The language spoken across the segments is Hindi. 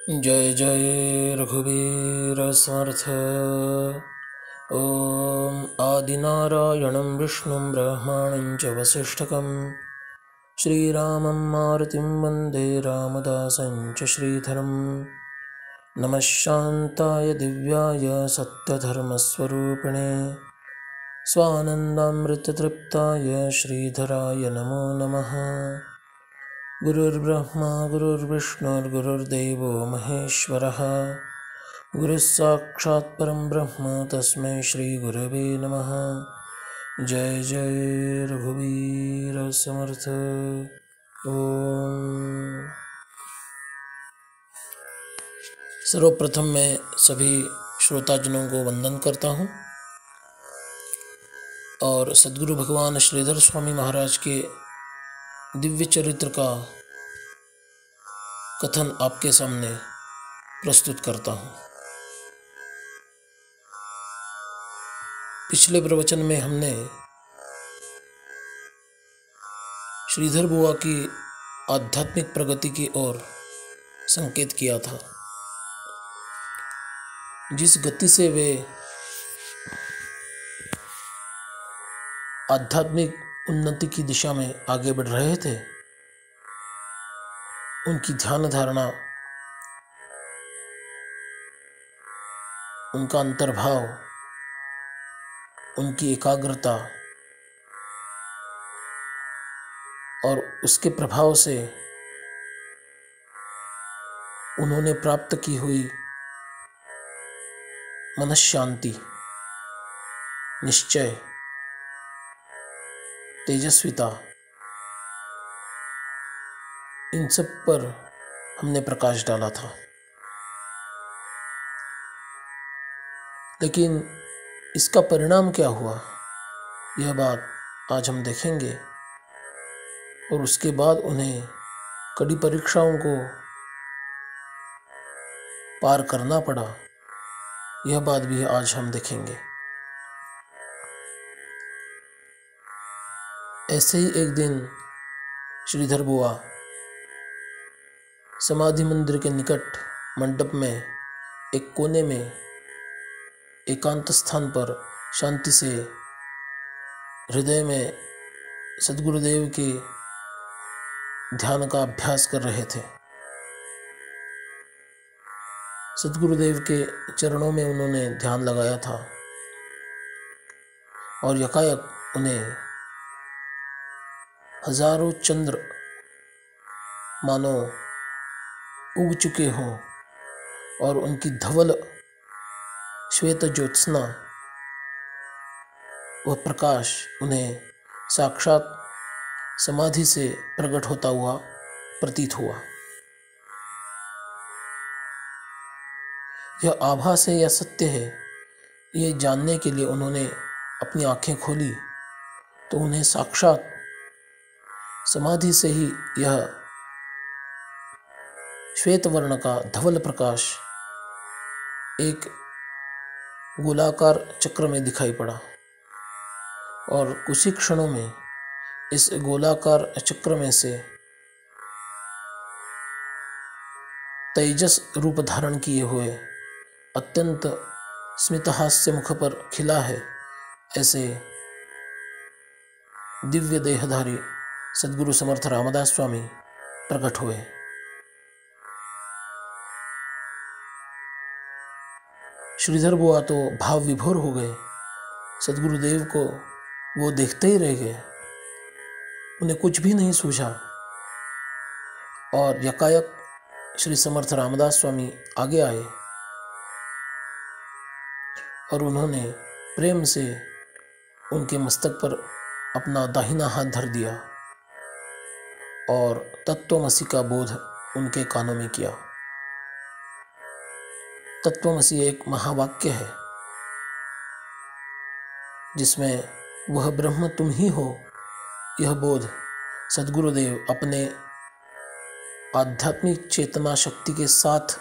जय जय रघुवीर समर्थ। ओम आदिनारायणं विष्णुं ब्रह्माणं च वसिष्ठकं श्रीरामं मारुतिं वन्दे रामदासं च श्रीधरं। नमः शान्ताय दिव्याय सत्यधर्मस्वरूपिणे स्वानन्दामृततृप्ताय श्रीधराय नमो नमः। गुरुर्ब्रह्मा गुरुर्विष्णुर्गुरुर्देवो महेश्वरः गुरुः साक्षात् परं ब्रह्म तस्मै श्रीगुरवे नमः। जय जय रघुवीर समर्थ। ओम। सर्वप्रथम मैं सभी श्रोताजनों को वंदन करता हूँ और सद्गुरु भगवान श्रीधर स्वामी महाराज के दिव्य चरित्र का कथन आपके सामने प्रस्तुत करता हूँ। पिछले प्रवचन में हमने श्रीधर बुआ की आध्यात्मिक प्रगति की ओर संकेत किया था। जिस गति से वे आध्यात्मिक उन्नति की दिशा में आगे बढ़ रहे थे, उनकी ध्यान धारणा, उनका अंतर्भाव, उनकी एकाग्रता और उसके प्रभाव से उन्होंने प्राप्त की हुई मनःशांति, निश्चय, तेजस्विता, इन सब पर हमने प्रकाश डाला था। लेकिन इसका परिणाम क्या हुआ, यह बात आज हम देखेंगे। और उसके बाद उन्हें कड़ी परीक्षाओं को पार करना पड़ा, यह बात भी आज हम देखेंगे। ऐसे ही एक दिन श्रीधर बुआ समाधि मंदिर के निकट मंडप में एक कोने में एकांत स्थान पर शांति से हृदय में सद्गुरुदेव के ध्यान का अभ्यास कर रहे थे। सद्गुरुदेव के चरणों में उन्होंने ध्यान लगाया था और यकायक उन्हें हजारों चंद्र मानो उग चुके हों और उनकी धवल श्वेत ज्योत्सना, वह प्रकाश उन्हें साक्षात समाधि से प्रकट होता हुआ प्रतीत हुआ। यह आभास है या सत्य है, ये जानने के लिए उन्होंने अपनी आंखें खोली तो उन्हें साक्षात समाधि से ही यह श्वेत वर्ण का धवल प्रकाश एक गोलाकार चक्र में दिखाई पड़ा और कुछ ही क्षणों में इस गोलाकार चक्र में से तेजस रूप धारण किए हुए अत्यंत स्मितहास्य मुख पर खिला है ऐसे दिव्य देहधारी सद्गुरु समर्थ रामदास स्वामी प्रकट हुए। श्रीधर बुआ तो भाव विभोर हो गए। सद्गुरुदेव को वो देखते ही रह गए, उन्हें कुछ भी नहीं सूझा। और यकायक श्री समर्थ रामदास स्वामी आगे आए और उन्होंने प्रेम से उनके मस्तक पर अपना दाहिना हाथ धर दिया और तत्वमसि का बोध उनके कानों में किया। तत्वमसि एक महावाक्य है जिसमें वह ब्रह्म तुम ही हो, यह बोध सद्गुरुदेव अपने आध्यात्मिक चेतना शक्ति के साथ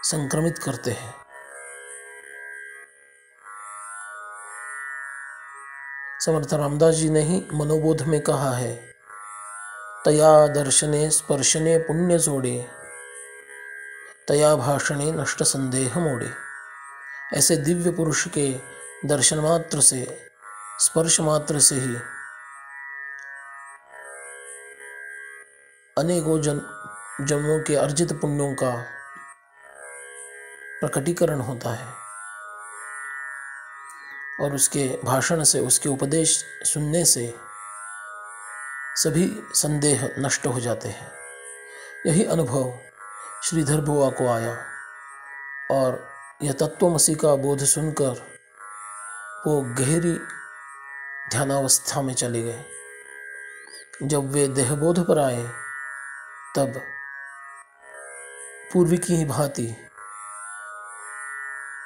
संक्रमित करते हैं। समर्थ रामदास जी ने ही मनोबोध में कहा है, तया दर्शने स्पर्शने पुण्य जोड़े, तया भाषणे नष्ट संदेह मोड़े। ऐसे दिव्य पुरुष के दर्शन मात्र से, स्पर्श मात्र से ही अनेकों जन्मों के अर्जित पुण्यों का प्रकटीकरण होता है और उसके भाषण से, उसके उपदेश सुनने से सभी संदेह नष्ट हो जाते हैं। यही अनुभव श्रीधर बुआ को आया और यह तत्वमसी का बोध सुनकर वो गहरी ध्यानावस्था में चले गए। जब वे देहबोध पर आए तब पूर्व की ही भांति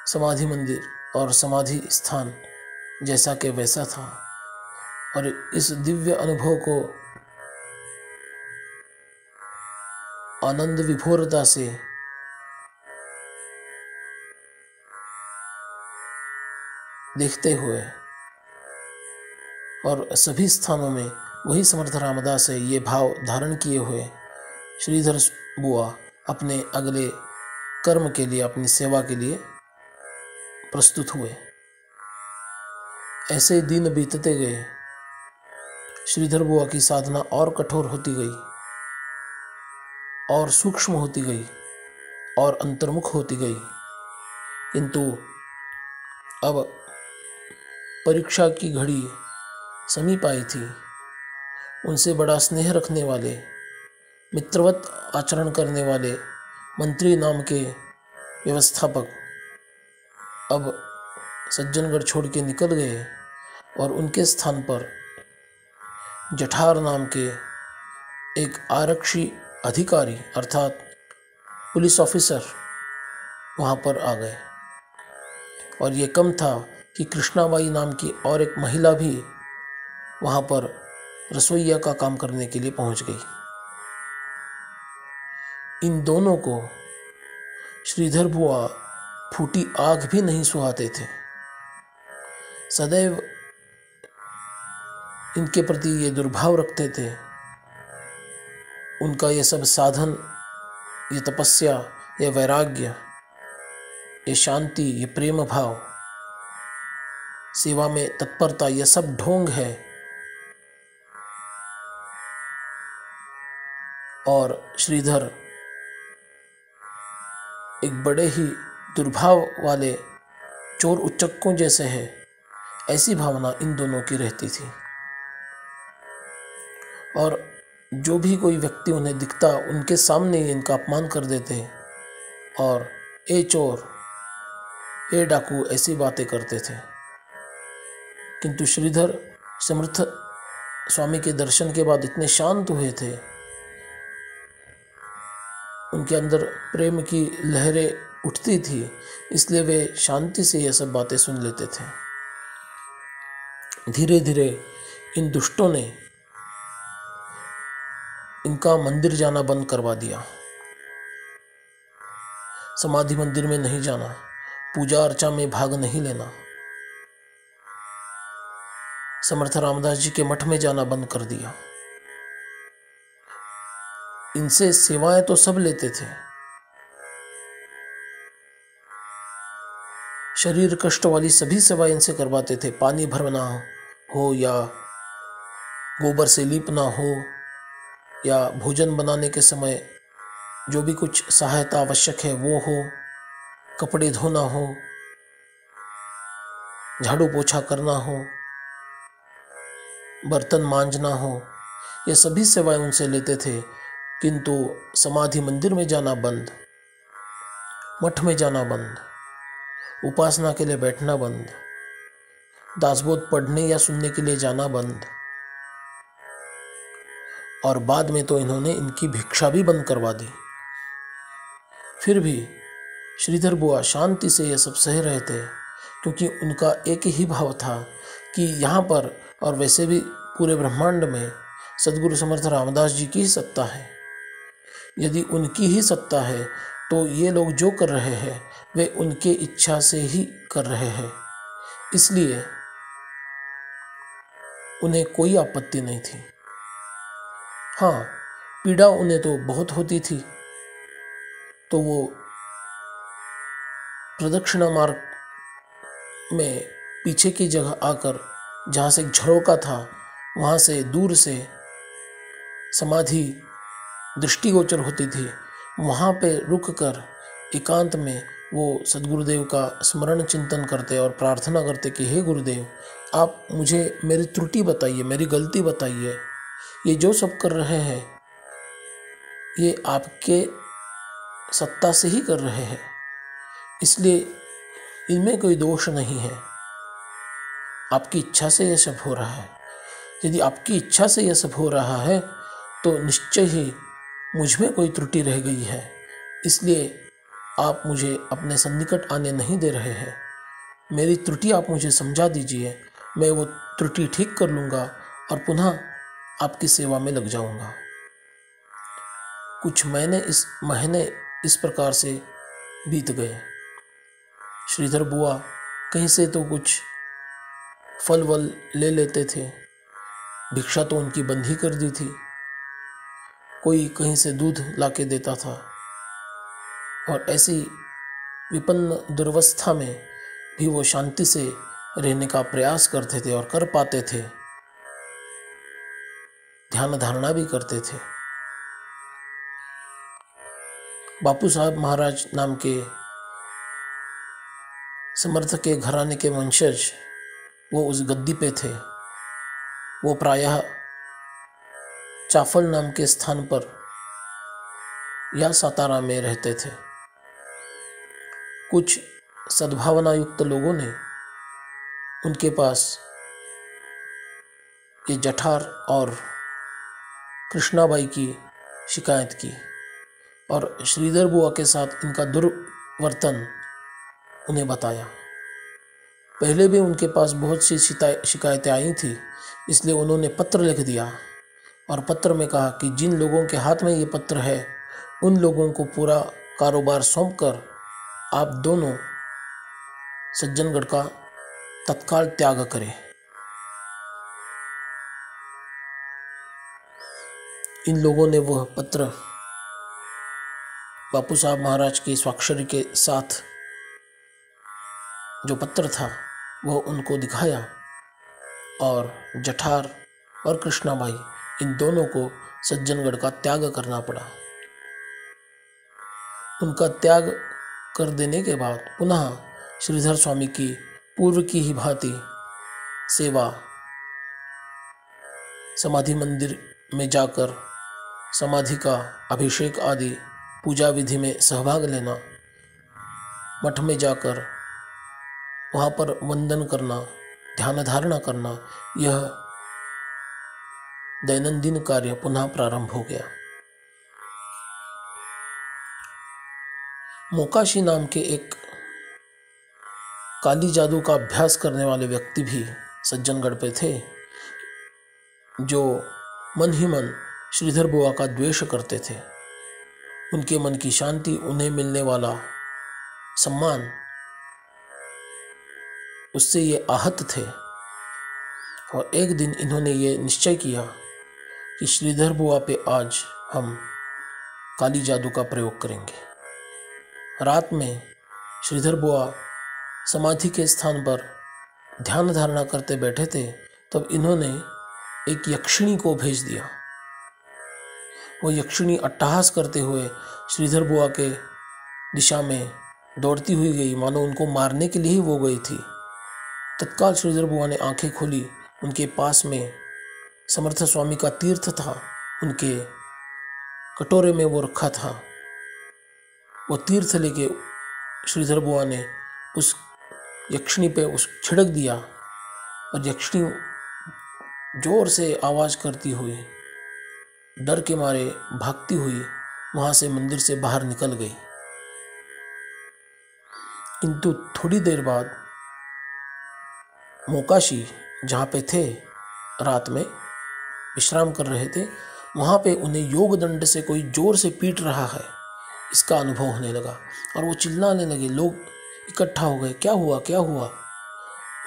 समाधि मंदिर और समाधि स्थान जैसा के वैसा था और इस दिव्य अनुभव को आनंद विभोरता से देखते हुए और सभी स्थानों में वही समर्थ रामदास से ये भाव धारण किए हुए श्रीधर बुआ अपने अगले कर्म के लिए, अपनी सेवा के लिए प्रस्तुत हुए। ऐसे दिन बीतते गए। श्रीधर बुआ की साधना और कठोर होती गई और सूक्ष्म होती गई और अंतर्मुख होती गई, किंतु अब परीक्षा की घड़ी समीप आई थी। उनसे बड़ा स्नेह रखने वाले, मित्रवत आचरण करने वाले मंत्री नाम के व्यवस्थापक अब सज्जनगढ़ छोड़ के निकल गए और उनके स्थान पर जठार नाम के एक आरक्षी अधिकारी अर्थात पुलिस ऑफिसर वहाँ पर आ गए। और ये कम था कि कृष्णाबाई नाम की और एक महिला भी वहाँ पर रसोइया का काम करने के लिए पहुँच गई। इन दोनों को श्रीधर बुआ फूटी आग भी नहीं सुहाते थे। सदैव इनके प्रति ये दुर्भाव रखते थे। उनका ये सब साधन, ये तपस्या, ये वैराग्य, ये शांति, ये प्रेम भाव, सेवा में तत्परता, ये सब ढोंग है और श्रीधर एक बड़े ही दुर्भाव वाले चोर उच्चक्कों जैसे है, ऐसी भावना इन दोनों की रहती थी। और जो भी कोई व्यक्ति उन्हें दिखता उनके सामने ही इनका अपमान कर देते और ए चोर, ए डाकू, ऐसी बातें करते थे। किंतु श्रीधर समर्थ स्वामी के दर्शन के बाद इतने शांत हुए थे, उनके अंदर प्रेम की लहरें उठती थी, इसलिए वे शांति से ये सब बातें सुन लेते थे। धीरे धीरे इन दुष्टों ने इनका मंदिर जाना बंद करवा दिया। समाधि मंदिर में नहीं जाना, पूजा अर्चा में भाग नहीं लेना, समर्थ रामदास जी के मठ में जाना बंद कर दिया। इनसे सेवाएं तो सब लेते थे, शरीर कष्ट वाली सभी सेवाएं इनसे करवाते थे। पानी भरना हो या गोबर से लीपना हो या भोजन बनाने के समय जो भी कुछ सहायता आवश्यक है वो हो, कपड़े धोना हो, झाड़ू पोछा करना हो, बर्तन मांजना हो, ये सभी सेवाएं उनसे लेते थे। किंतु समाधि मंदिर में जाना बंद, मठ में जाना बंद, उपासना के लिए बैठना बंद, दासबोध पढ़ने या सुनने के लिए जाना बंद, और बाद में तो इन्होंने इनकी भिक्षा भी बंद करवा दी। फिर भी श्रीधर बुआ शांति से ये सब सह रहे थे, क्योंकि उनका एक ही भाव था कि यहाँ पर और वैसे भी पूरे ब्रह्मांड में सद्गुरु समर्थ रामदास जी की ही सत्ता है। यदि उनकी ही सत्ता है तो ये लोग जो कर रहे हैं वे उनके इच्छा से ही कर रहे हैं, इसलिए उन्हें कोई आपत्ति नहीं थी। हाँ, पीड़ा उन्हें तो बहुत होती थी, तो वो प्रदक्षिणा मार्ग में पीछे की जगह आकर जहाँ से एक झरोका था वहाँ से दूर से समाधि दृष्टिगोचर होती थी। वहाँ पे रुककर एकांत में वो सद्गुरुदेव का स्मरण चिंतन करते और प्रार्थना करते कि हे गुरुदेव, आप मुझे मेरी त्रुटि बताइए, मेरी गलती बताइए। ये जो सब कर रहे हैं ये आपके सत्ता से ही कर रहे हैं, इसलिए इनमें कोई दोष नहीं है। आपकी इच्छा से यह सब हो रहा है। यदि आपकी इच्छा से यह सब हो रहा है तो निश्चय ही मुझ में कोई त्रुटि रह गई है, इसलिए आप मुझे अपने सन्निकट आने नहीं दे रहे हैं। मेरी त्रुटि आप मुझे समझा दीजिए, मैं वो त्रुटि ठीक कर लूँगा और पुनः आपकी सेवा में लग जाऊँगा। कुछ महीने इस प्रकार से बीत गए। श्रीधर बुआ कहीं से तो कुछ फल वल ले लेते थे, भिक्षा तो उनकी बंद ही कर दी थी। कोई कहीं से दूध लाके देता था और ऐसी विपन्न दुर्वस्था में भी वो शांति से रहने का प्रयास करते थे और कर पाते थे। ध्यान धारणा भी करते थे। बापू साहब महाराज नाम के समर्थ के घराने के वंशज वो उस गद्दी पे थे। वो प्रायः चाफल नाम के स्थान पर या सातारा में रहते थे। कुछ सद्भावना युक्त लोगों ने उनके पास ये जठार और कृष्णाबाई की शिकायत की और श्रीधर बुआ के साथ इनका दुर्वर्तन उन्हें बताया। पहले भी उनके पास बहुत सी शिकायतें आई थी, इसलिए उन्होंने पत्र लिख दिया और पत्र में कहा कि जिन लोगों के हाथ में ये पत्र है उन लोगों को पूरा कारोबार सौंपकर आप दोनों सज्जनगढ़ का तत्काल त्याग करें। इन लोगों ने वह पत्र बापू साहब महाराज की स्वाक्षरी के साथ जो पत्र था वह उनको दिखाया और जठार और कृष्णाबाई इन दोनों को सज्जनगढ़ का त्याग करना पड़ा। उनका त्याग कर देने के बाद पुनः श्रीधर स्वामी की पूर्व की ही भांति सेवा, समाधि मंदिर में जाकर समाधि का अभिषेक आदि पूजा विधि में सहभाग लेना, मठ में जाकर वहाँ पर वंदन करना, ध्यान धारणा करना, यह दैनंदिन कार्य पुनः प्रारंभ हो गया। मोकाशी नाम के एक काली जादू का अभ्यास करने वाले व्यक्ति भी सज्जनगढ़ पे थे, जो मन ही मन श्रीधर बुआ का द्वेष करते थे। उनके मन की शांति, उन्हें मिलने वाला सम्मान, उससे ये आहत थे और एक दिन इन्होंने ये निश्चय किया कि श्रीधर बुआ पे आज हम काली जादू का प्रयोग करेंगे। रात में श्रीधर बुआ समाधि के स्थान पर ध्यान धारणा करते बैठे थे, तब इन्होंने एक यक्षिणी को भेज दिया। वो यक्षिणी अट्टहास करते हुए श्रीधर बुआ के दिशा में दौड़ती हुई गई, मानो उनको मारने के लिए ही वो गई थी। तत्काल श्रीधर बुआ ने आंखें खोली। उनके पास में समर्थ स्वामी का तीर्थ था, उनके कटोरे में वो रखा था। वो तीर्थ लेके श्रीधर बुआ ने उस यक्षिणी पे उस छिड़क दिया और यक्षिणी जोर से आवाज़ करती हुई, डर के मारे भागती हुई वहाँ से मंदिर से बाहर निकल गई। किंतु थोड़ी देर बाद मोकाशी जहाँ पे थे, रात में विश्राम कर रहे थे, वहाँ पे उन्हें योग दंड से कोई जोर से पीट रहा है, इसका अनुभव होने लगा और वो चिल्लाने लगे। लोग इकट्ठा हो गए, क्या हुआ क्या हुआ।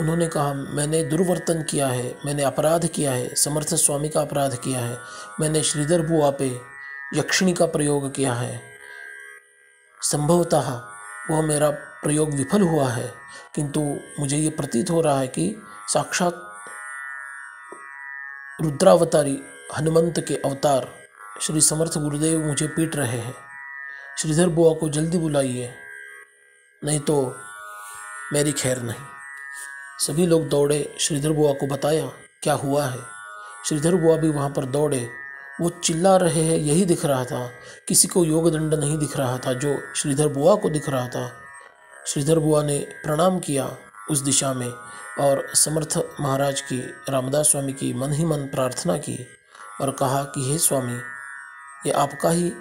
उन्होंने कहा, मैंने दुर्वर्तन किया है, मैंने अपराध किया है, समर्थ स्वामी का अपराध किया है, मैंने श्रीधर बुआ पे यक्षिणी का प्रयोग किया है। संभवतः वह मेरा प्रयोग विफल हुआ है, किंतु मुझे ये प्रतीत हो रहा है कि साक्षात रुद्रावतारी हनुमंत के अवतार श्री समर्थ गुरुदेव मुझे पीट रहे हैं। श्रीधर बुआ को जल्दी बुलाइए, नहीं तो मेरी खैर नहीं। सभी लोग दौड़े, श्रीधर बुआ को बताया क्या हुआ है। श्रीधर बुआ भी वहाँ पर दौड़े। वो चिल्ला रहे हैं यही दिख रहा था, किसी को योग दंड नहीं दिख रहा था जो श्रीधर बुआ को दिख रहा था। श्रीधर बुआ ने प्रणाम किया उस दिशा में और समर्थ महाराज की, रामदास स्वामी की मन ही मन प्रार्थना की और कहा कि हे स्वामी, ये आपका ही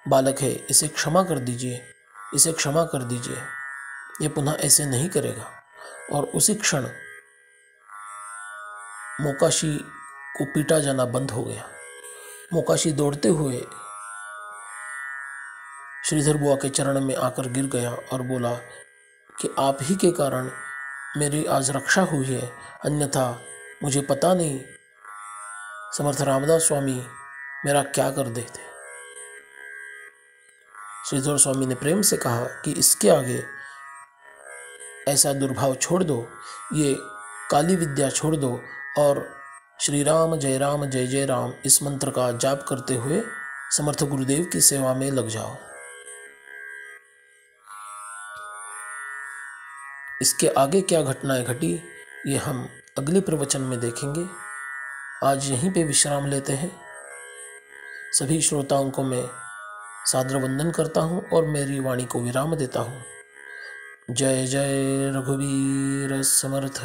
बालक है, इसे क्षमा कर दीजिए, इसे क्षमा कर दीजिए, ये पुनः ऐसे नहीं करेगा। और उसी क्षण मोकाशी को पीटा जाना बंद हो गया। मोकाशी दौड़ते हुए श्रीधर बुआ के चरण में आकर गिर गया और बोला कि आप ही के कारण मेरी आज रक्षा हुई है, अन्यथा मुझे पता नहीं समर्थ रामदास स्वामी मेरा क्या कर देते। श्रीधर स्वामी ने प्रेम से कहा कि इसके आगे ऐसा दुर्भाव छोड़ दो, ये काली विद्या छोड़ दो और श्री राम जय जय राम इस मंत्र का जाप करते हुए समर्थ गुरुदेव की सेवा में लग जाओ। इसके आगे क्या घटनाएं घटी ये हम अगले प्रवचन में देखेंगे। आज यहीं पे विश्राम लेते हैं। सभी श्रोताओं को मैं सादर वंदन करता हूँ और मेरी वाणी को विराम देता हूँ। जय जय रघुवीर समर्थ।